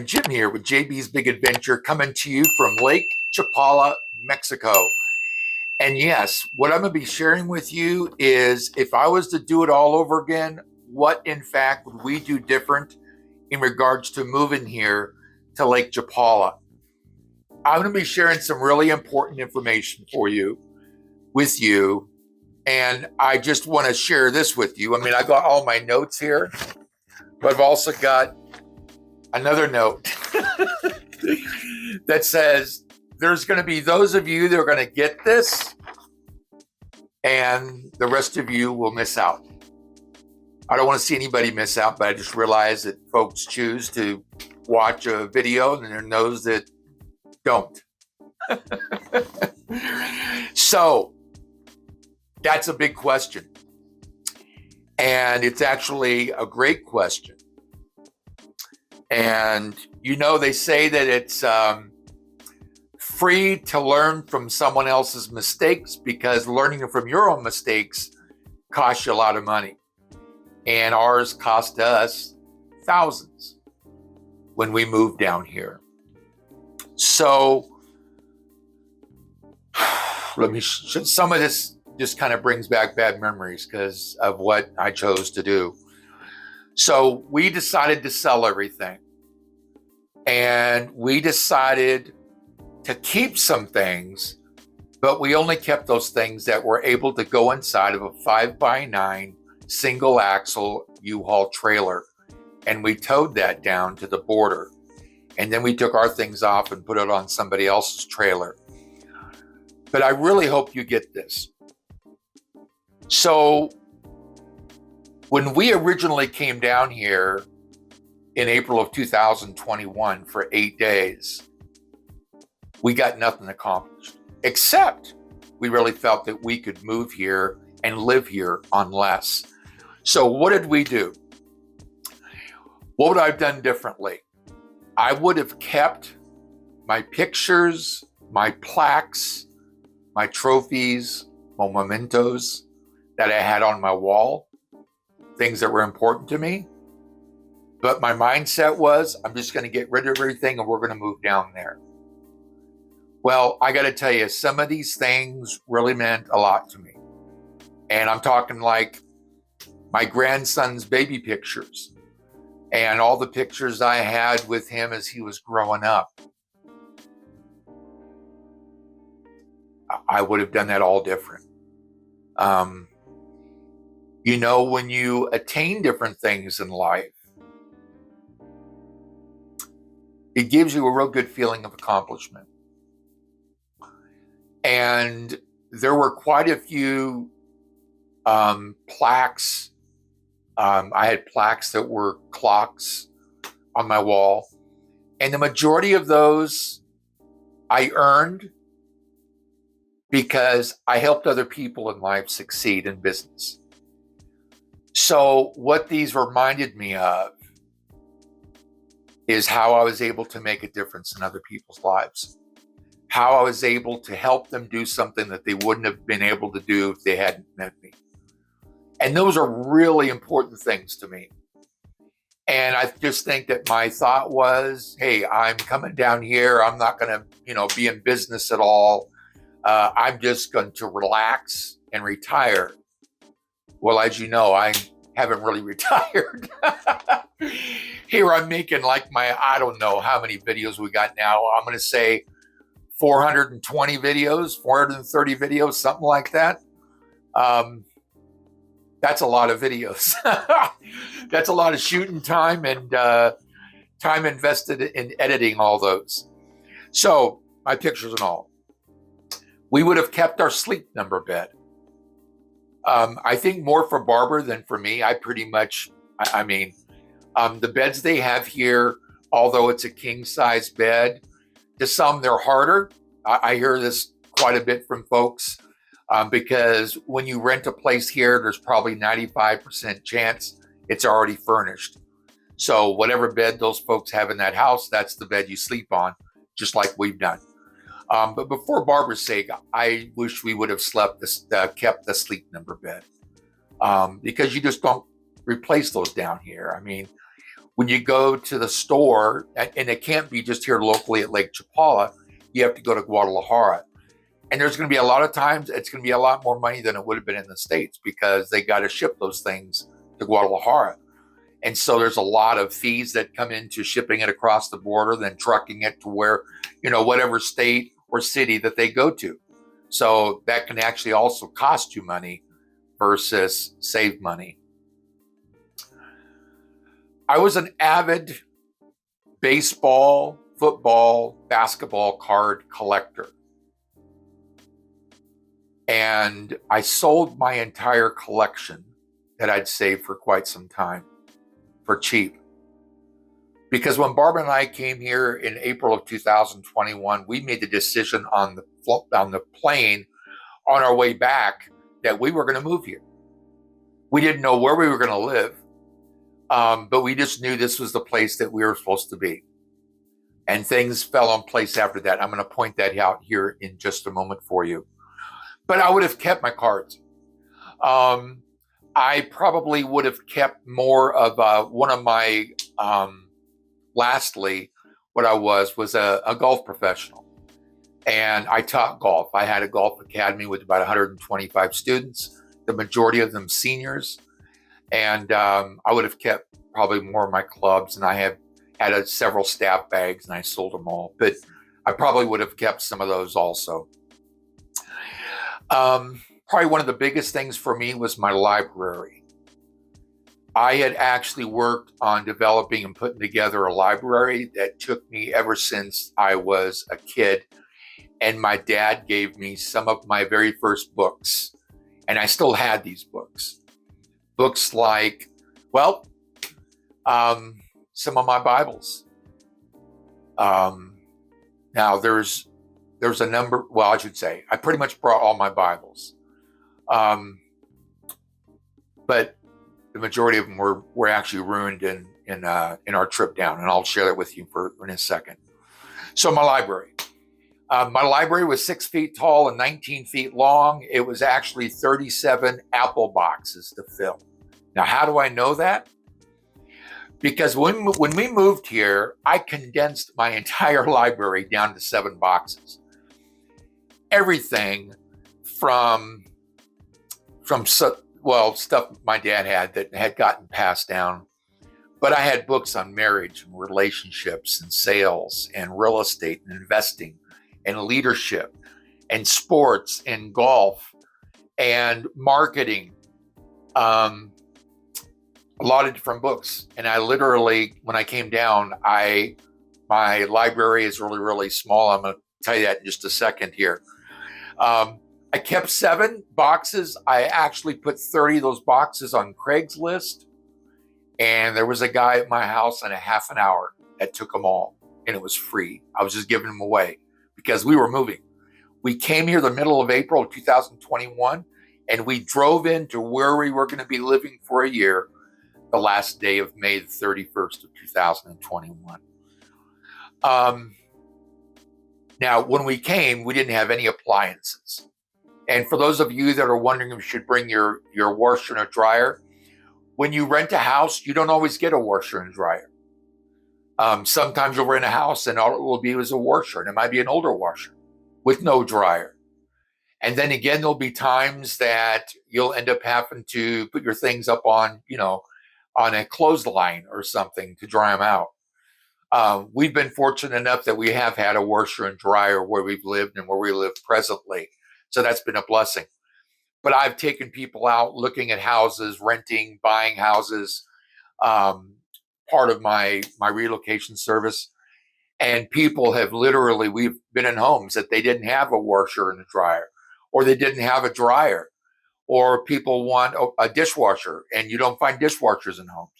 I'm Jim here with JB's Big Adventure, coming to you from Lake Chapala, Mexico. And yes, what I'm going to be sharing with you is if I was to do it all over again, what in fact would we do different in regards to moving here to Lake Chapala? I'm going to be sharing some really important information with you. And I just want to share this with you. I mean, I got all my notes here, but I've also got another note that says there's going to be those of you that are going to get this and the rest of you will miss out. I don't want to see anybody miss out, but I just realized that folks choose to watch a video and there those that don't. So that's a big question. And it's actually a great question. And you know, they say that it's free to learn from someone else's mistakes because learning from your own mistakes costs you a lot of money. And ours cost us thousands when we moved down here. So some of this just kind of brings back bad memories because of what I chose to do. So we decided to sell everything. And we decided to keep some things, but we only kept those things that were able to go inside of a 5x9 single axle U-Haul trailer. And we towed that down to the border. And then we took our things off and put it on somebody else's trailer. But I really hope you get this. So when we originally came down here in April of 2021 for 8 days, we got nothing accomplished, except we really felt that we could move here and live here on less. So what did we do? What would I have done differently? I would have kept my pictures, my plaques, my trophies, my mementos that I had on my wall, things that were important to me. But my mindset was, I'm just going to get rid of everything and we're going to move down there. Well, I got to tell you, some of these things really meant a lot to me. And I'm talking like my grandson's baby pictures and all the pictures I had with him as he was growing up. I would have done that all different. You know, when you attain different things in life, it gives you a real good feeling of accomplishment. And there were quite a few plaques. I had plaques that were clocks on my wall. And the majority of those I earned because I helped other people in life succeed in business. So what these reminded me of is how I was able to make a difference in other people's lives, how I was able to help them do something that they wouldn't have been able to do if they hadn't met me. And those are really important things to me. And I just think that my thought was, hey, I'm coming down here. I'm not going to, be in business at all. I'm just going to relax and retire. Well, as you know, I haven't really retired. Here I'm making like I don't know how many videos we got now. I'm going to say 420 videos, 430 videos, something like that. That's a lot of videos. That's a lot of shooting time and time invested in editing all those. So my pictures and all. We would have kept our sleep number bed. I think more for Barbara than for me. I pretty much, the beds they have here, although it's a king size bed, to some they're harder. I hear this quite a bit from folks because when you rent a place here, there's probably 95% chance it's already furnished. So whatever bed those folks have in that house, that's the bed you sleep on, just like we've done. But before Barbara's sake, I wish we would have kept the sleep number bed because you just don't replace those down here. I mean, When you go to the store, and it can't be just here locally at Lake Chapala, you have to go to Guadalajara. And there's going to be a lot of times it's going to be a lot more money than it would have been in the States because they got to ship those things to Guadalajara. And so there's a lot of fees that come into shipping it across the border, then trucking it to where, whatever state or city that they go to. So that can actually also cost you money versus save money. I was an avid baseball, football, basketball card collector. And I sold my entire collection that I'd saved for quite some time for cheap. Because when Barbara and I came here in April of 2021, we made the decision on the plane on our way back that we were going to move here. We didn't know where we were going to live, but we just knew this was the place that we were supposed to be. And things fell in place after that. I'm going to point that out here in just a moment for you. But I would have kept my cards. I probably would have kept more of one of my, lastly, what I was a golf professional. And I taught golf. I had a golf academy with about 125 students, the majority of them seniors. And I would have kept probably more of my clubs, and I have had several staff bags, and I sold them all. But I probably would have kept some of those also. Probably one of the biggest things for me was my library. I had actually worked on developing and putting together a library that took me ever since I was a kid. And my dad gave me some of my very first books. And I still had these books. Books like, some of my Bibles. Now there's a number, I should say, I pretty much brought all my Bibles. But the majority of them were actually ruined in our trip down, and I'll share that with you in a second. So my library. My library was 6 feet tall and 19 feet long. It was actually 37 apple boxes to fill. Now, how do I know that? Because when we moved here, I condensed my entire library down to 7 boxes. Everything from stuff my dad had that had gotten passed down. But I had books on marriage and relationships and sales and real estate and investing and leadership and sports and golf and marketing. A lot of different books. And I literally, when I came down, my library is really, really small. I'm going to tell you that in just a second here. I kept 7 boxes. I actually put 30 of those boxes on Craigslist. And there was a guy at my house in a half an hour that took them all. And it was free. I was just giving them away because we were moving. We came here the middle of April of 2021, and we drove into where we were going to be living for a year the last day of May the 31st of 2021. Now, when we came, we didn't have any appliances. And for those of you that are wondering if you should bring your washer and a dryer, when you rent a house, you don't always get a washer and dryer. Sometimes you'll rent a house and all it will be is a washer, and it might be an older washer with no dryer. And then again, there'll be times that you'll end up having to put your things up on a clothesline or something to dry them out. We've been fortunate enough that we have had a washer and dryer where we've lived and where we live presently. So that's been a blessing. But I've taken people out looking at houses, renting, buying houses, part of my relocation service. And people have we've been in homes that they didn't have a washer and a dryer, or they didn't have a dryer, or people want a dishwasher, and you don't find dishwashers in homes.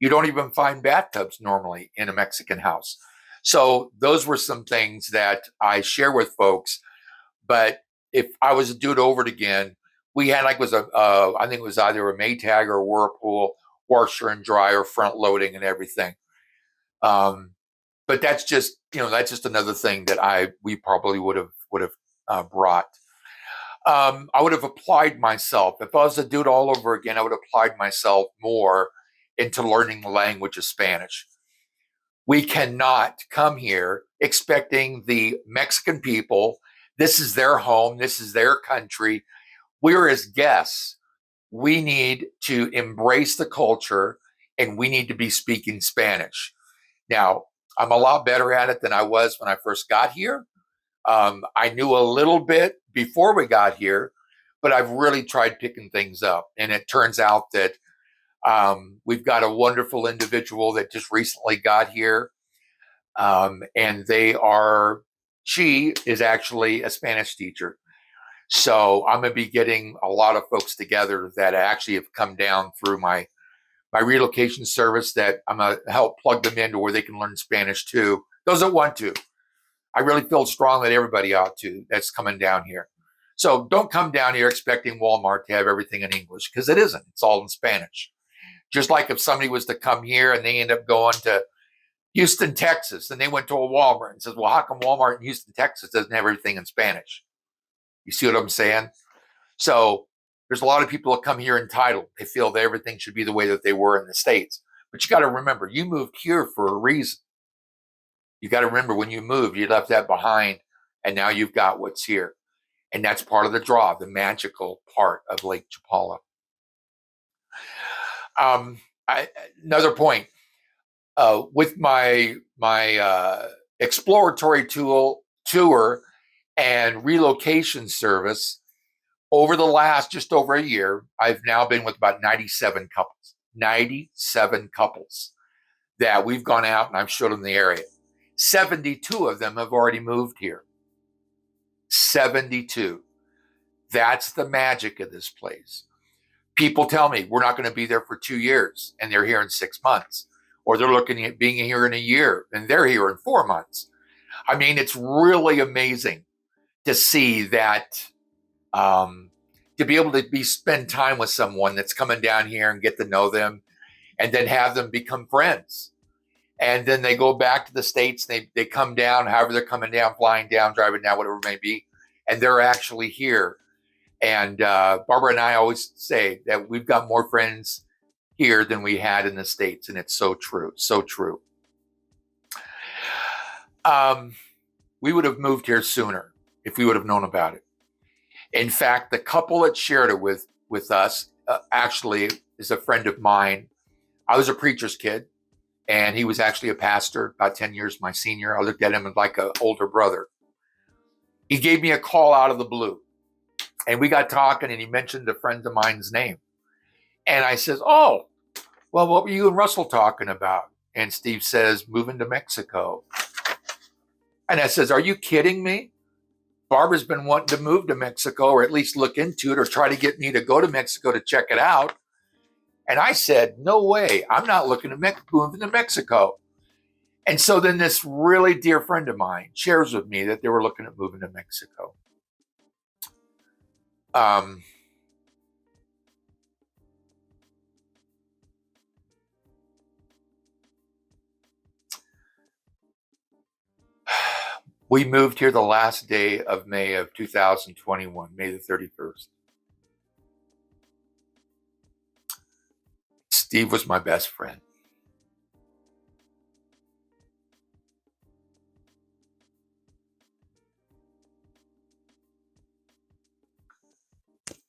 You don't even find bathtubs normally in a Mexican house. So those were some things that I share with folks. But if I was to do it over again, we had I think it was either a Maytag or a Whirlpool washer and dryer, front loading and everything. But that's just another thing that we probably would have brought. I would have applied myself. If I was to do it all over again, I would have applied myself more into learning the language of Spanish. We cannot come here expecting the Mexican people, this is their home, this is their country. We're as guests. We need to embrace the culture, and we need to be speaking Spanish. Now, I'm a lot better at it than I was when I first got here. I knew a little bit before we got here, but I've really tried picking things up. And it turns out that we've got a wonderful individual that just recently got here. And she is actually a Spanish teacher. So I'm going to be getting a lot of folks together that actually have come down through my relocation service, that I'm going to help plug them into where they can learn Spanish too. Those that want to. I really feel strong that everybody ought to that's coming down here. So don't come down here expecting Walmart to have everything in English, because it isn't. It's all in Spanish. Just like if somebody was to come here and they end up going to Houston, Texas, and they went to a Walmart and says, well, how come Walmart in Houston, Texas doesn't have everything in Spanish? You see what I'm saying? So there's a lot of people that come here entitled. They feel that everything should be the way that they were in the States. But you got to remember, you moved here for a reason. You got to remember, when you moved, you left that behind, and now you've got what's here. And that's part of the draw, the magical part of Lake Chapala. Another point, with my exploratory tour and relocation service, over the last just over a year, I've now been with about 97 couples. 97 couples that we've gone out and I've showed them the area. 72 of them have already moved here. 72. That's the magic of this place. People tell me we're not going to be there for 2 years, and they're here in 6 months. Or they're looking at being here in a year, and they're here in 4 months. I mean, it's really amazing to see that, to be able to spend time with someone that's coming down here and get to know them, and then have them become friends. And then they go back to the States, they come down, however they're coming down, flying down, driving down, whatever it may be, and they're actually here. And Barbara and I always say that we've got more friends here than we had in the States, and it's so true, so true. We would have moved here sooner if we would have known about it. In fact, the couple that shared it with us actually is a friend of mine. I was a preacher's kid, and he was actually a pastor, about 10 years my senior. I looked at him as like an older brother. He gave me a call out of the blue, and we got talking, and he mentioned a friend of mine's name. And I says, oh, well, what were you and Russell talking about? And Steve says, moving to Mexico. And I says, are you kidding me? Barbara's been wanting to move to Mexico, or at least look into it, or try to get me to go to Mexico to check it out. And I said, no way, I'm not looking at moving to Mexico. And so then this really dear friend of mine shares with me that they were looking at moving to Mexico. We moved here the last day of May of 2021, May the 31st. Steve was my best friend.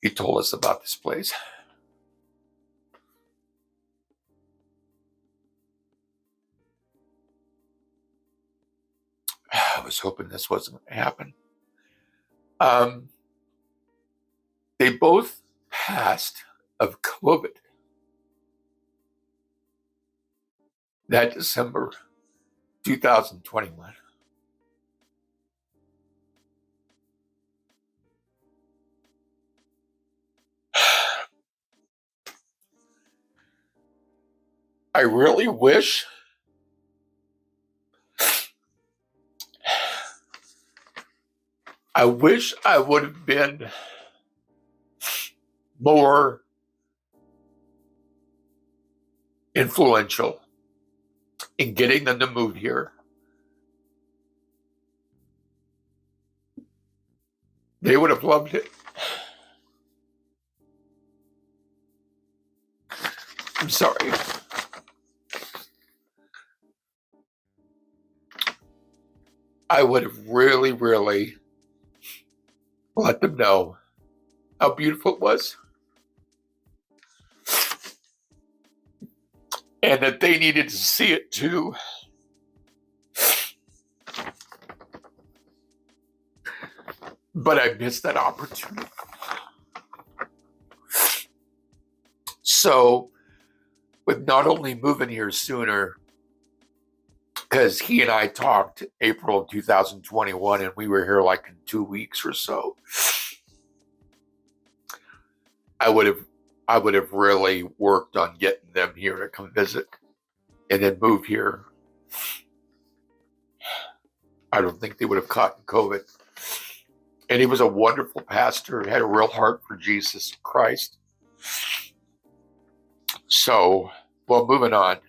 He told us about this place. I was hoping this wasn't going to happen. They both passed of COVID that December 2021. I really wish I would have been more influential in getting them to move here. They would have loved it. I'm sorry. I would have really, really let them know how beautiful it was and that they needed to see it too. But I missed that opportunity. So, with not only moving here sooner, because he and I talked April of 2021, and we were here like in 2 weeks or so, I would have really worked on getting them here to come visit and then move here. I don't think they would have caught COVID. And he was a wonderful pastor, had a real heart for Jesus Christ. So, well, moving on.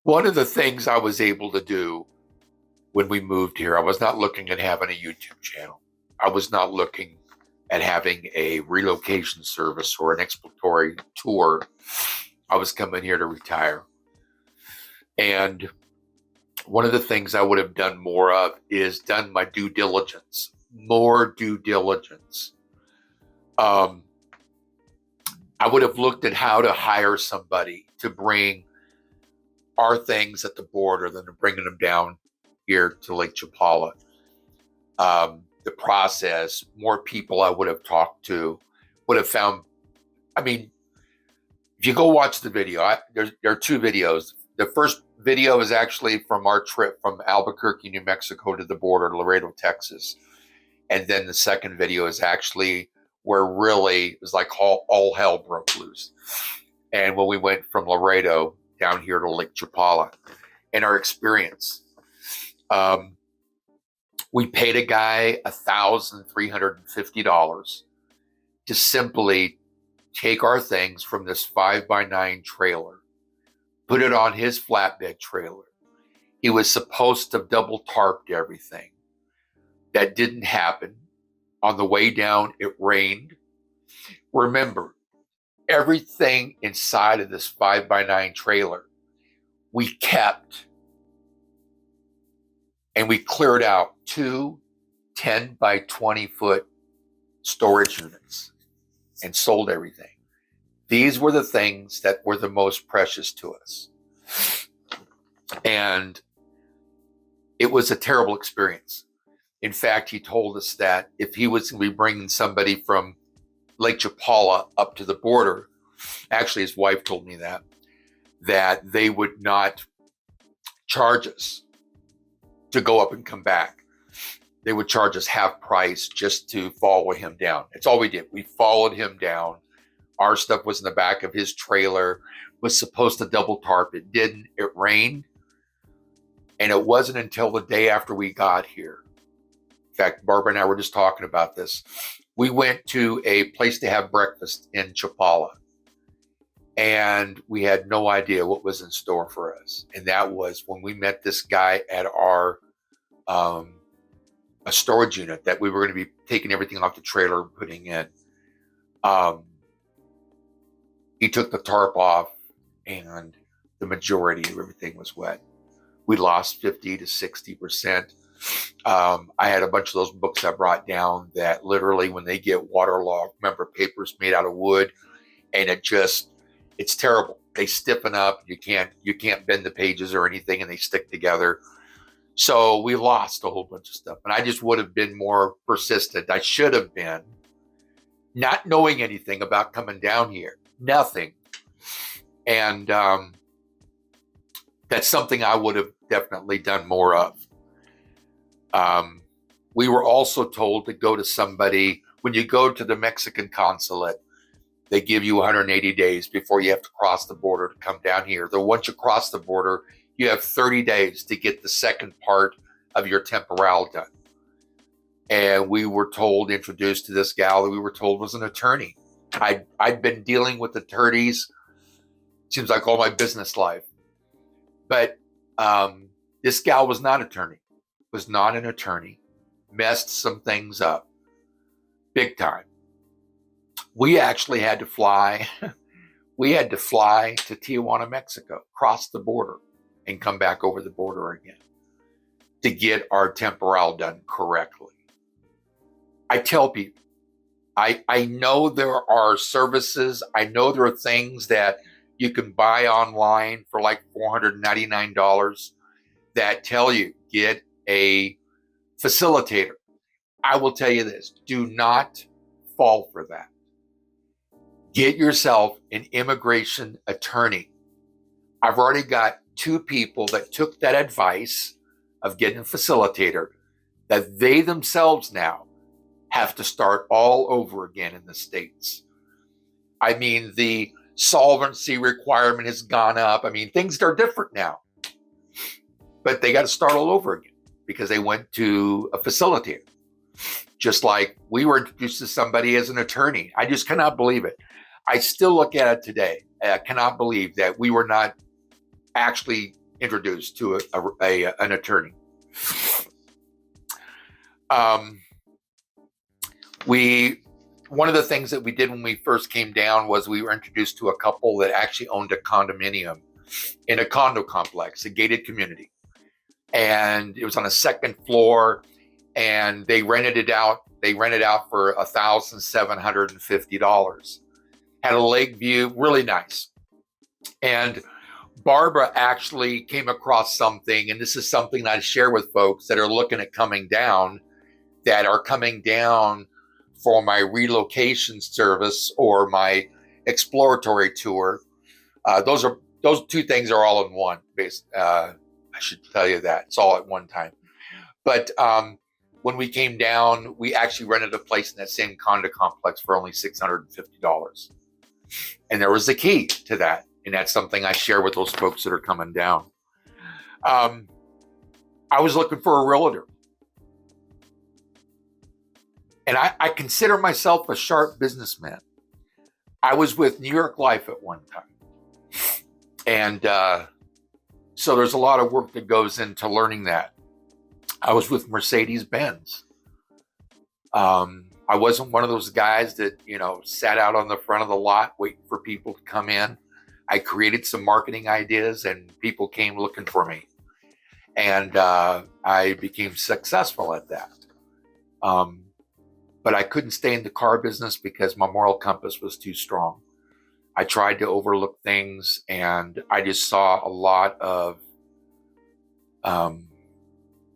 One of the things I was able to do when we moved here, I was not looking at having a YouTube channel. I was not looking at having a relocation service or an exploratory tour. I was coming here to retire. And one of the things I would have done more of is done my due diligence, more due diligence. I would have looked at how to hire somebody to bring our things at the border than bringing them down here to Lake Chapala. The process, more people I would have talked to, would have found, I mean, if you go watch the video, there are 2 videos. The first video is actually from our trip from Albuquerque, New Mexico to the border, Laredo, Texas. And then the second video is actually where really it was like all hell broke loose. And when we went from Laredo down here to Lake Chapala and our experience, we paid a guy $1,350 to simply take our things from this 5x9 trailer, put it on his flatbed trailer. He was supposed to have double tarped everything. That didn't happen. On the way down, it rained. Remember, everything inside of this 5x9 trailer, we kept, and we cleared out 2 10 by 20 foot storage units and sold everything. These were the things that were the most precious to us. And it was a terrible experience. In fact, he told us that if he was going to be bringing somebody from Lake Chapala up to the border, actually his wife told me that they would not charge us to go up and come back. They would charge us half price just to follow him down. That's all we did. We followed him down. Our stuff was in the back of his trailer, was supposed to double tarp. It didn't. It rained. And it wasn't until the day after we got here. In fact, Barbara and I were just talking about this. We went to a place to have breakfast in Chapala. And we had no idea what was in store for us. And that was when we met this guy at our a storage unit that we were going to be taking everything off the trailer and putting in. He took the tarp off and the majority of everything was wet. We lost 50 to 60%. I had a bunch of those books I brought down that literally when they get waterlogged, remember paper's made out of wood, and it's terrible. They stiffen up. You can't bend the pages or anything, and they stick together. So we lost a whole bunch of stuff. And I just would have been more persistent. I should have been, not knowing anything about coming down here. Nothing. And that's something I would have definitely done more of. We were also told to go to somebody, when you go to the Mexican consulate, they give you 180 days before you have to cross the border to come down here. Though once you cross the border, you have 30 days to get the second part of your temporal done. And we were introduced to this gal that we were told was an attorney. I'd been dealing with attorneys, seems like all my business life. But this gal was not an attorney, messed some things up big time. We actually had to fly. we had to fly to Tijuana, Mexico, cross the border, and come back over the border again to get our temporal done correctly. I tell people, I know there are services, I know there are things that you can buy online for like $499 that tell you get a facilitator. I will tell you this, do not fall for that. Get yourself an immigration attorney. I've already got 2 people that took that advice of getting a facilitator, that they themselves now have to start all over again in the States. I mean, the solvency requirement has gone up. I mean, things are different now, but they got to start all over again because they went to a facilitator. Just like we were introduced to somebody as an attorney. I just cannot believe it. I still look at it today. I cannot believe that we were not actually introduced to an attorney. One of the things that we did when we first came down was we were introduced to a couple that actually owned a condominium in a condo complex, a gated community. And it was on a 2nd floor, and they rented it out. They rented out for $1,750. Had a lake view, really nice. And Barbara actually came across something, and this is something I share with folks that are looking at coming down, that are coming down for my relocation service or my exploratory tour. Those 2 things are all in one. I should tell you that it's all at one time. But when we came down, we actually rented a place in that same condo complex for only $650. And there was the key to that. And that's something I share with those folks that are coming down. I was looking for a realtor. And I consider myself a sharp businessman. I was with New York Life at one time. And so there's a lot of work that goes into learning that. I was with Mercedes-Benz. I wasn't one of those guys that, sat out on the front of the lot waiting for people to come in. I created some marketing ideas and people came looking for me. And I became successful at that. But I couldn't stay in the car business because my moral compass was too strong. I tried to overlook things, and I just saw a lot of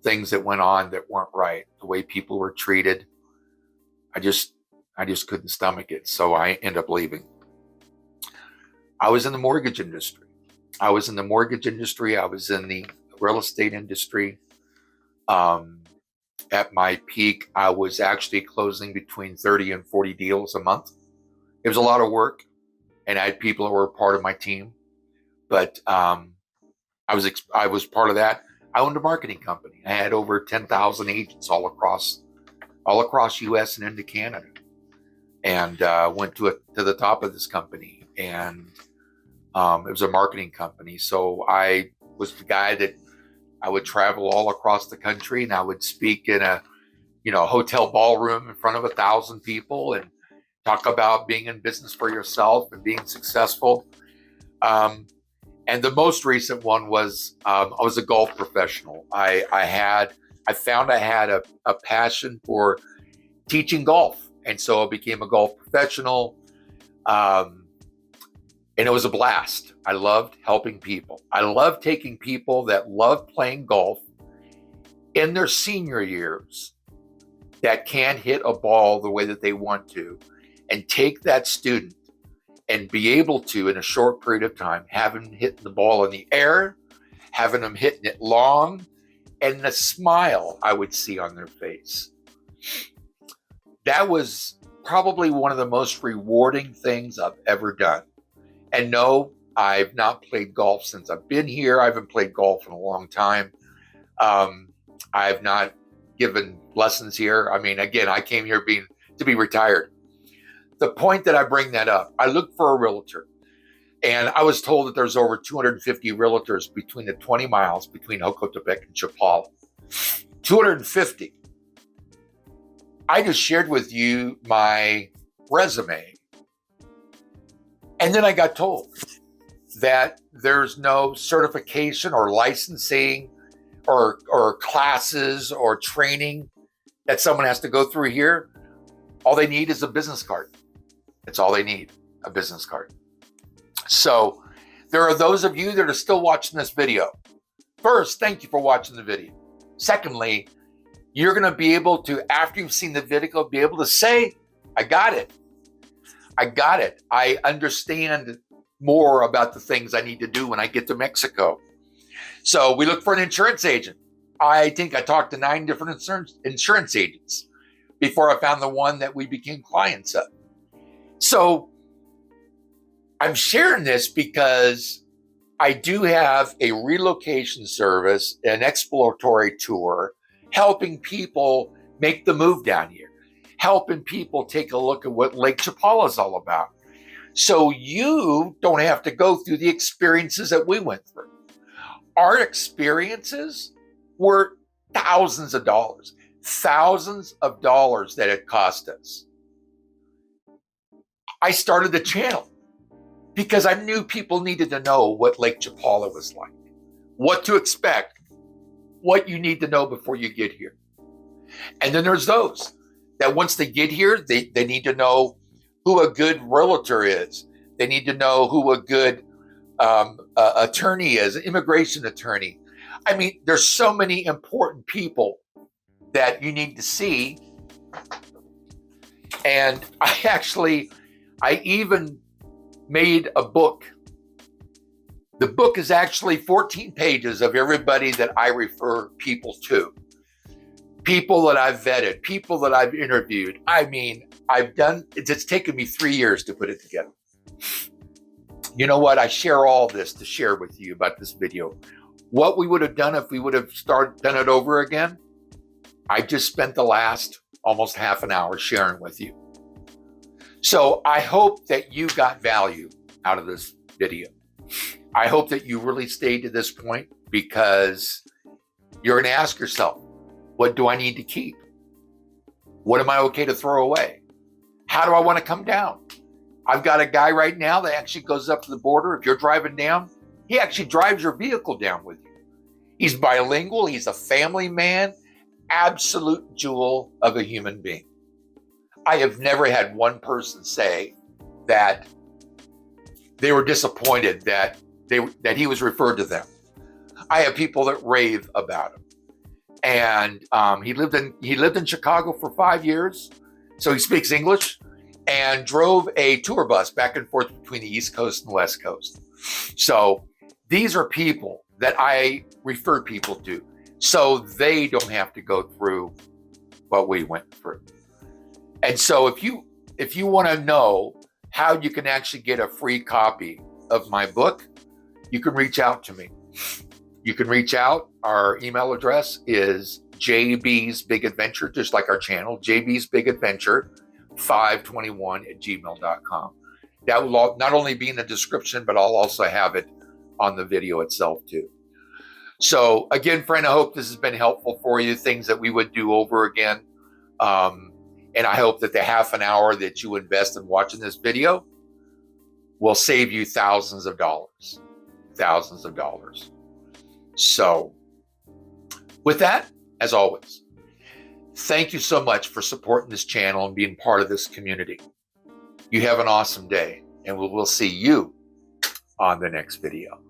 things that went on that weren't right. The way people were treated, I just couldn't stomach it. So I ended up leaving. I was in the mortgage industry. I was in the real estate industry. At my peak, I was actually closing between 30 and 40 deals a month. It was a lot of work, and I had people that were part of my team, but I was part of that. I owned a marketing company. I had over 10,000 agents all across U.S. and into Canada, and went to the top of this company. And it was a marketing company, so I was the guy that I would travel all across the country, and I would speak in a hotel ballroom in front of 1,000 people and talk about being in business for yourself and being successful. And the most recent one was I was a golf professional. I found I had a passion for teaching golf, and so I became a golf professional. And it was a blast. I loved helping people. I loved taking people that love playing golf in their senior years that can't hit a ball the way that they want to, and take that student and be able to, in a short period of time, have them hitting the ball in the air, having them hitting it long, and the smile I would see on their face. That was probably one of the most rewarding things I've ever done. And no, I've not played golf since I've been here. I haven't played golf in a long time. I've not given lessons here. I mean, again, I came here to be retired. The point that I bring that up, I looked for a realtor, and I was told that there's over 250 realtors between the 20 miles between Jocotepec and Chapala. 250. I just shared with you my resume. And then I got told that there's no certification or licensing or classes or training that someone has to go through here. All they need is a business card. That's all they need, a business card. So there are those of you that are still watching this video. First, thank you for watching the video. Secondly, you're going to be able to, after you've seen the video, be able to say, I got it. I got it. I understand more about the things I need to do when I get to Mexico. So we look for an insurance agent. I think I talked to 9 different insurance agents before I found the one that we became clients of. So I'm sharing this because I do have a relocation service, an exploratory tour, helping people make the move down here, helping people take a look at what Lake Chapala is all about. So you don't have to go through the experiences that we went through. Our experiences were thousands of dollars that it cost us. I started the channel because I knew people needed to know what Lake Chapala was like, what to expect, what you need to know before you get here. And then there's those that once they get here, they need to know who a good realtor is. They need to know who a good attorney is, an immigration attorney. I mean, there's so many important people that you need to see. And I even made a book. The book is actually 14 pages of everybody that I refer people to. People that I've vetted, people that I've interviewed. I mean, it's taken me 3 years to put it together. You know what? I share all this to share with you about this video. What we would have done if we would have done it over again, I just spent the last almost half an hour sharing with you. So I hope that you got value out of this video. I hope that you really stayed to this point, because you're going to ask yourself, what do I need to keep? What am I okay to throw away? How do I want to come down? I've got a guy right now that actually goes up to the border. If you're driving down, he actually drives your vehicle down with you. He's bilingual. He's a family man, absolute jewel of a human being. I have never had one person say that they were disappointed that he was referred to them. I have people that rave about him. And he lived in Chicago for 5 years, so he speaks English, and drove a tour bus back and forth between the East Coast and West Coast. So these are people that I refer people to, so they don't have to go through what we went through. And so if you want to know how you can actually get a free copy of my book, you can reach out to me. You can reach out. Our email address is JBsBigAdventure, just like our channel, JBsBigAdventure 521@gmail.com. That will not only be in the description, but I'll also have it on the video itself too. So again, friend, I hope this has been helpful for you, things that we would do over again. And I hope that the half an hour that you invest in watching this video will save you thousands of dollars. So with that, as always, thank you so much for supporting this channel and being part of this community. You have an awesome day, and we'll see you on the next video.